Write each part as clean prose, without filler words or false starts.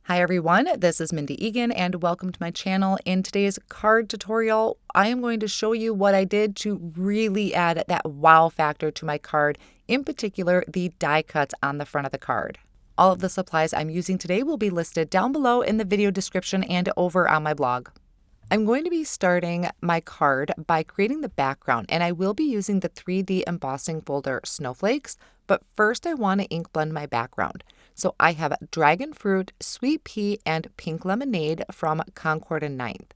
Hi everyone, this is Mindy Eggen and welcome to my channel. In today's card tutorial, I am going to show you what I did to really add that wow factor to my card, in particular the die cuts on the front of the card. All of the supplies I'm using today will be listed down below in the video description and over on my blog. I'm going to be starting my card by creating the background, and I will be using the 3D embossing folder Snowflakes, but first I want to ink blend my background. So I have Dragonfruit, Sweet Pea, and Pink Lemonade from Concord and 9th.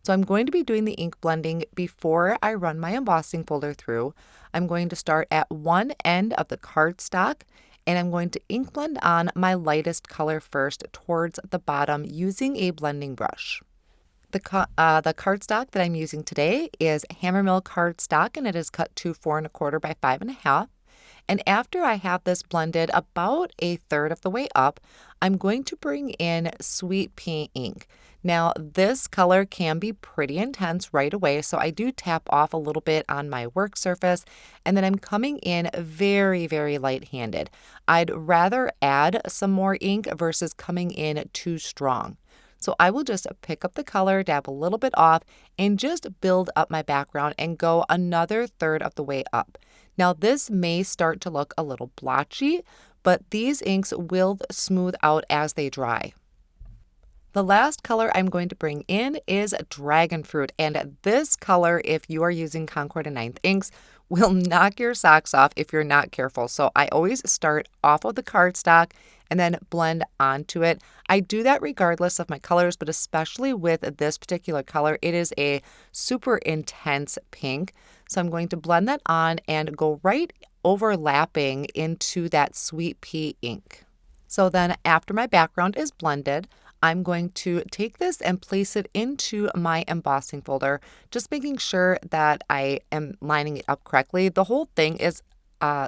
So I'm going to be doing the ink blending before I run my embossing folder through. I'm going to start at one end of the cardstock, and I'm going to ink blend on my lightest color first towards the bottom using a blending brush. The cardstock that I'm using today is Hammermill Cardstock, and it is cut to 4 1/4 by 5 1/2. And after I have this blended about a third of the way up, I'm going to bring in Sweet Pea ink. Now, this color can be pretty intense right away, so I do tap off a little bit on my work surface, and then I'm coming in very, very light-handed. I'd rather add some more ink versus coming in too strong. So I will just pick up the color, dab a little bit off, and just build up my background and go another third of the way up. Now this may start to look a little blotchy, but these inks will smooth out as they dry. The last color I'm going to bring in is Dragonfruit, and this color, if you are using Concord and 9th inks, will knock your socks off if you're not careful. So I always start off of the cardstock and then blend onto it. I do that regardless of my colors, but especially with this particular color, it is a super intense pink. So I'm going to blend that on and go right overlapping into that Sweet Pea ink. So then after my background is blended, I'm going to take this and place it into my embossing folder, just making sure that I am lining it up correctly. The whole thing is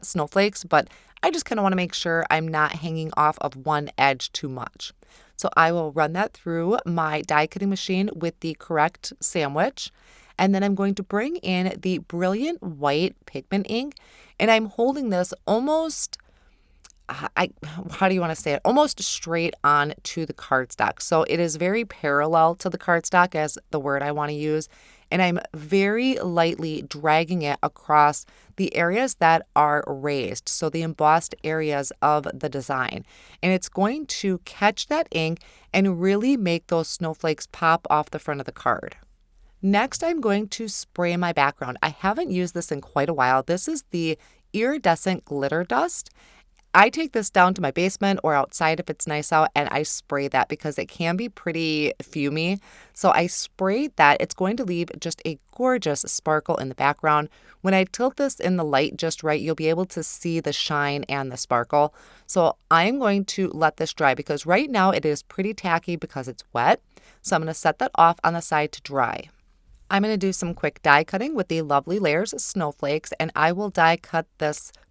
snowflakes, but I just kind of want to make sure I'm not hanging off of one edge too much. So I will run that through my die cutting machine with the correct sandwich. And then I'm going to bring in the Brilliant White Pigment ink, and I'm holding this almost how do you want to say it? Almost straight on to the cardstock. So it is very parallel to the cardstock as the word I want to use. And I'm very lightly dragging it across the areas that are raised. So the embossed areas of the design. And it's going to catch that ink and really make those snowflakes pop off the front of the card. Next, I'm going to spray my background. I haven't used this in quite a while. This is the Iridescent Glitter Dust. I take this down to my basement or outside if it's nice out, and I spray that because it can be pretty fumey. So I sprayed that. It's going to leave just a gorgeous sparkle in the background. When I tilt this in the light just right, you'll be able to see the shine and the sparkle. So I'm going to let this dry because right now it is pretty tacky because it's wet. So I'm going to set that off on the side to dry. I'm going to do some quick die cutting with the Lovely Layers Snowflakes, and I will die cut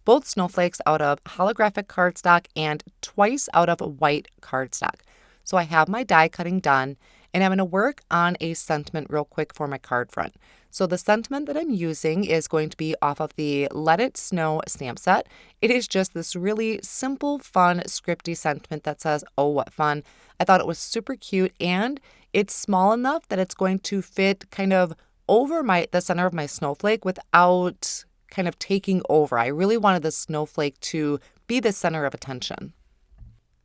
both snowflakes out of holographic cardstock and twice out of white cardstock. So I have my die cutting done, and I'm going to work on a sentiment real quick for my card front. So the sentiment that I'm using is going to be off of the Let It Snow stamp set. It is just this really simple, fun, scripty sentiment that says, "Oh, what fun." I thought it was super cute, and it's small enough that it's going to fit kind of over the center of my snowflake without kind of taking over. I really wanted the snowflake to be the center of attention.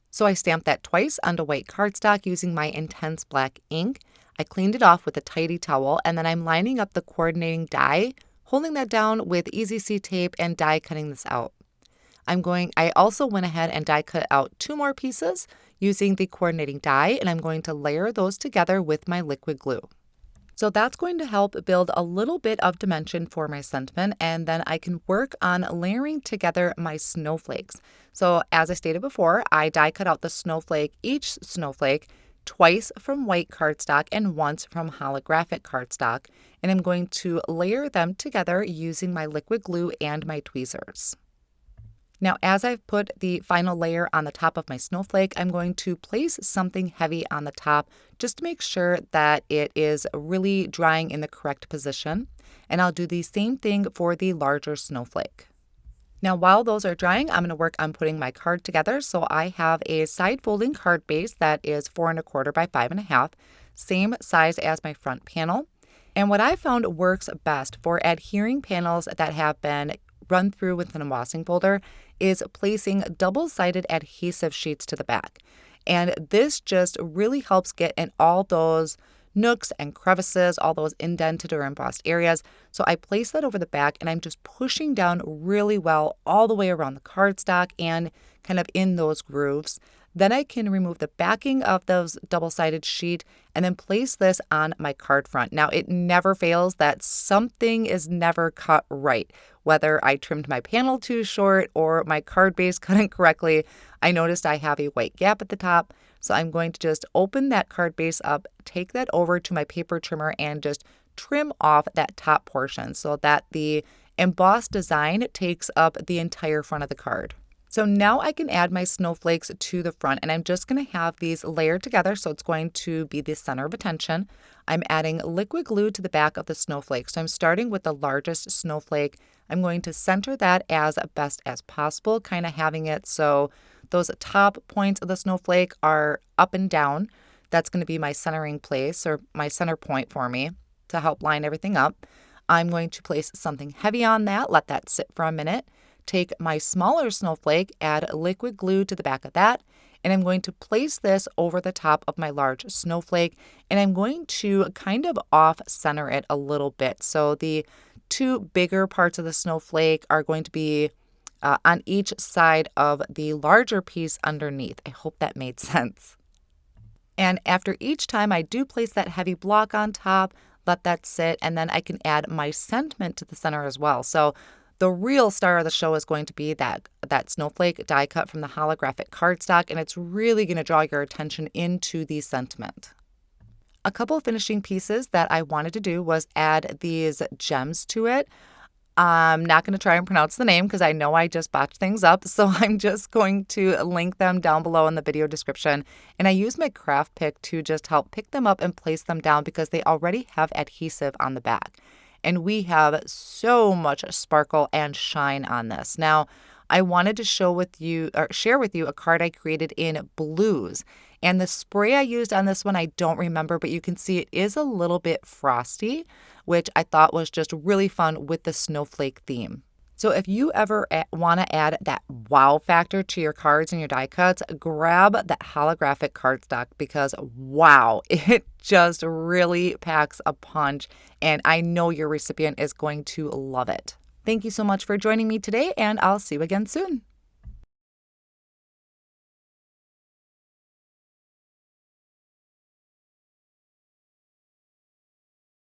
So I stamped that twice onto white cardstock using my intense black ink. I cleaned it off with a tidy towel, and then I'm lining up the coordinating die, holding that down with Easy C tape and die cutting this out. I also went ahead and die cut out 2 more pieces using the coordinating die, and I'm going to layer those together with my liquid glue. So that's going to help build a little bit of dimension for my sentiment, and then I can work on layering together my snowflakes. So as I stated before, I die cut out each snowflake twice from white cardstock and once from holographic cardstock, and I'm going to layer them together using my liquid glue and my tweezers. Now, as I've put the final layer on the top of my snowflake, I'm going to place something heavy on the top just to make sure that it is really drying in the correct position. And I'll do the same thing for the larger snowflake. Now, while those are drying, I'm going to work on putting my card together. So I have a side folding card base that is 4 1/4 by 5 1/2, same size as my front panel. And what I found works best for adhering panels that have been run through with an embossing folder is placing double-sided adhesive sheets to the back. And this just really helps get in all those nooks and crevices, all those indented or embossed areas. So I place that over the back and I'm just pushing down really well all the way around the cardstock and kind of in those grooves. Then I can remove the backing of those double-sided sheet and then place this on my card front. Now, it never fails that something is never cut right. Whether I trimmed my panel too short or my card base cut incorrectly, I noticed I have a white gap at the top. So I'm going to just open that card base up, take that over to my paper trimmer and just trim off that top portion so that the embossed design takes up the entire front of the card. So now I can add my snowflakes to the front, and I'm just going to have these layered together so it's going to be the center of attention. I'm adding liquid glue to the back of the snowflake. So I'm starting with the largest snowflake. I'm going to center that as best as possible, kind of having it so those top points of the snowflake are up and down. That's going to be my centering place or my center point for me to help line everything up. I'm going to place something heavy on that, let that sit for a minute. Take my smaller snowflake, add liquid glue to the back of that, and I'm going to place this over the top of my large snowflake, and I'm going to kind of off-center it a little bit. So the two bigger parts of the snowflake are going to be on each side of the larger piece underneath. I hope that made sense. And after each time I do place that heavy block on top, let that sit, and then I can add my sentiment to the center as well. So the real star of the show is going to be that snowflake die cut from the holographic cardstock, and it's really going to draw your attention into the sentiment. A couple of finishing pieces that I wanted to do was add these gems to it. I'm not going to try and pronounce the name because I know I just botched things up, so I'm just going to link them down below in the video description. And I use my craft pick to just help pick them up and place them down because they already have adhesive on the back. And we have so much sparkle and shine on this. Now, I wanted to share with you a card I created in blues. And the spray I used on this one, I don't remember, but you can see it is a little bit frosty, which I thought was just really fun with the snowflake theme. So if you ever want to add that wow factor to your cards and your die cuts, grab that holographic cardstock because wow, it just really packs a punch and I know your recipient is going to love it. Thank you so much for joining me today and I'll see you again soon.